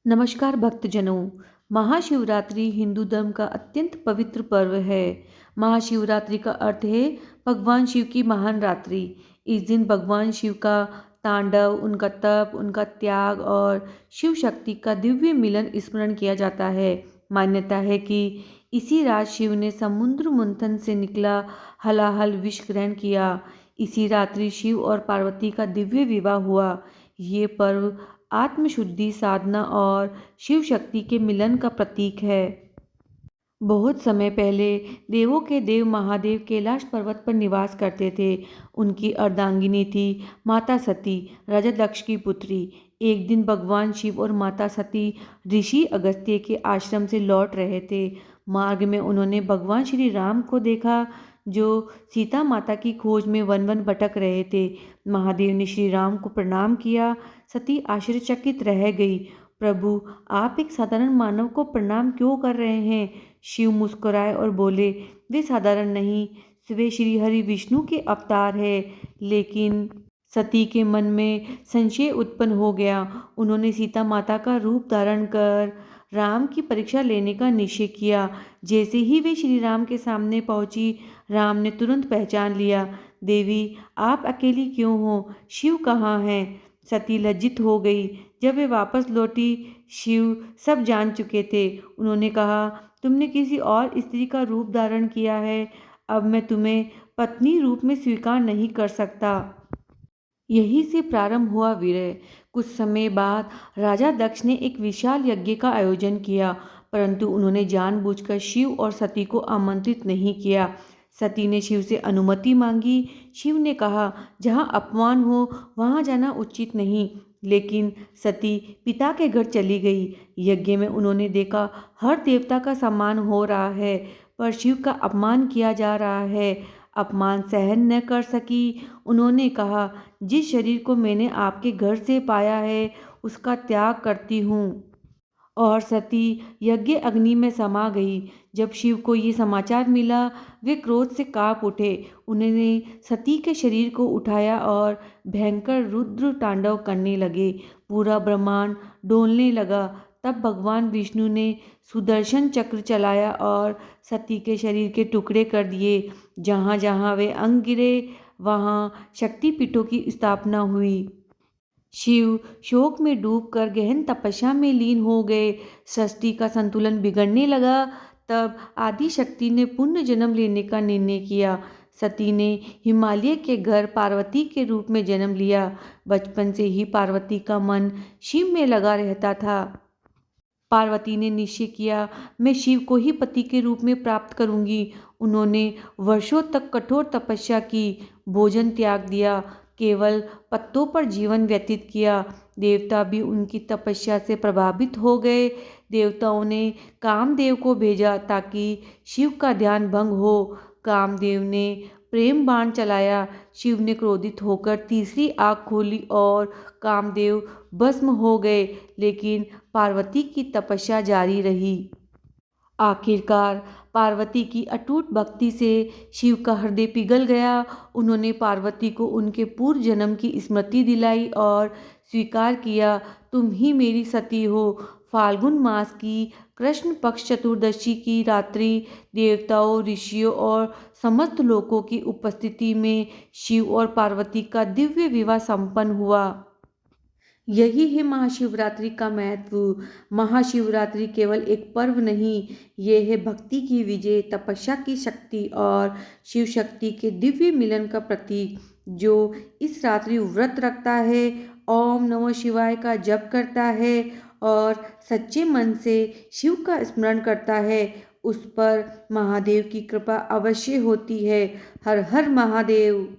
नमस्कार भक्तजनों। महाशिवरात्रि हिंदू धर्म का अत्यंत पवित्र पर्व है। महाशिवरात्रि का अर्थ है भगवान शिव की महान रात्रि। इस दिन भगवान शिव का तांडव, उनका तप, उनका त्याग और शिव शक्ति का दिव्य मिलन स्मरण किया जाता है। मान्यता है कि इसी रात शिव ने समुद्र मंथन से निकला हलाहल विष ग्रहण किया। इसी रात्रि शिव और पार्वती का दिव्य विवाह हुआ। ये पर्व आत्मशुद्धि, साधना और शिव शक्ति के मिलन का प्रतीक है। बहुत समय पहले देवों के देव महादेव कैलाश पर्वत पर निवास करते थे। उनकी अर्धांगिनी थी माता सती, राजा दक्ष की पुत्री। एक दिन भगवान शिव और माता सती ऋषि अगस्त्य के आश्रम से लौट रहे थे। मार्ग में उन्होंने भगवान श्री राम को देखा, जो सीता माता की खोज में वन वन भटक रहे थे। महादेव ने श्री राम को प्रणाम किया। सती आश्चर्यचकित रह गई। प्रभु, आप एक साधारण मानव को प्रणाम क्यों कर रहे हैं? शिव मुस्कुराए और बोले, वे साधारण नहीं, वे श्री हरि विष्णु के अवतार है। लेकिन सती के मन में संशय उत्पन्न हो गया। उन्होंने सीता माता का रूप धारण कर राम की परीक्षा लेने का निश्चय किया। जैसे ही वे श्री राम के सामने पहुंची, राम ने तुरंत पहचान लिया। देवी, आप अकेली क्यों हो? शिव कहाँ हैं? सती लज्जित हो गई। जब वे वापस लौटी, शिव सब जान चुके थे। उन्होंने कहा, तुमने किसी और स्त्री का रूप धारण किया है। अब मैं तुम्हें पत्नी रूप में स्वीकार नहीं कर सकता। यहीं से प्रारंभ हुआ विरह। कुछ समय बाद राजा दक्ष ने एक विशाल यज्ञ का आयोजन किया, परंतु उन्होंने जानबूझकर शिव और सती को आमंत्रित नहीं किया। सती ने शिव से अनुमति मांगी। शिव ने कहा, जहाँ अपमान हो वहाँ जाना उचित नहीं। लेकिन सती पिता के घर चली गई। यज्ञ में उन्होंने देखा हर देवता का सम्मान हो रहा है, पर शिव का अपमान किया जा रहा है। अपमान सहन न कर सकी। उन्होंने कहा, जिस शरीर को मैंने आपके घर से पाया है, उसका त्याग करती हूँ। और सती यज्ञ अग्नि में समा गई। जब शिव को ये समाचार मिला, वे क्रोध से कांप उठे। उन्होंने सती के शरीर को उठाया और भयंकर रुद्र तांडव करने लगे। पूरा ब्रह्मांड डोलने लगा। तब भगवान विष्णु ने सुदर्शन चक्र चलाया और सती के शरीर के टुकड़े कर दिए। जहाँ जहाँ वे अंग गिरे, वहाँ शक्तिपीठों की स्थापना हुई। शिव शोक में डूबकर गहन तपस्या में लीन हो गए। सृष्टि का संतुलन बिगड़ने लगा। तब आदि शक्ति ने पुनः जन्म लेने का निर्णय किया। सती ने हिमालय के घर पार्वती के रूप में जन्म लिया। बचपन से ही पार्वती का मन शिव में लगा रहता था। पार्वती ने निश्चय किया, मैं शिव को ही पति के रूप में प्राप्त करूंगी। उन्होंने वर्षों तक कठोर तपस्या की, भोजन त्याग दिया, केवल पत्तों पर जीवन व्यतीत किया। देवता भी उनकी तपस्या से प्रभावित हो गए। देवताओं ने कामदेव को भेजा ताकि शिव का ध्यान भंग हो। कामदेव ने प्रेम बाण चलाया। शिव ने क्रोधित होकर तीसरी आँख खोली और कामदेव भस्म हो गए। लेकिन पार्वती की तपस्या जारी रही। आखिरकार पार्वती की अटूट भक्ति से शिव का हृदय पिघल गया। उन्होंने पार्वती को उनके पूर्व जन्म की स्मृति दिलाई और स्वीकार किया, तुम ही मेरी सती हो। फाल्गुन मास की कृष्ण पक्ष चतुर्दशी की रात्रि देवताओं, ऋषियों और समस्त लोगों की उपस्थिति में शिव और पार्वती का दिव्य विवाह संपन्न हुआ। यही है महाशिवरात्रि का महत्व। महाशिवरात्रि केवल एक पर्व नहीं, ये है भक्ति की विजय, तपस्या की शक्ति और शिव शक्ति के दिव्य मिलन का प्रतीक। जो इस रात्रि व्रत रखता है, ओम नमः शिवाय का जप करता है और सच्चे मन से शिव का स्मरण करता है, उस पर महादेव की कृपा अवश्य होती है। हर हर महादेव।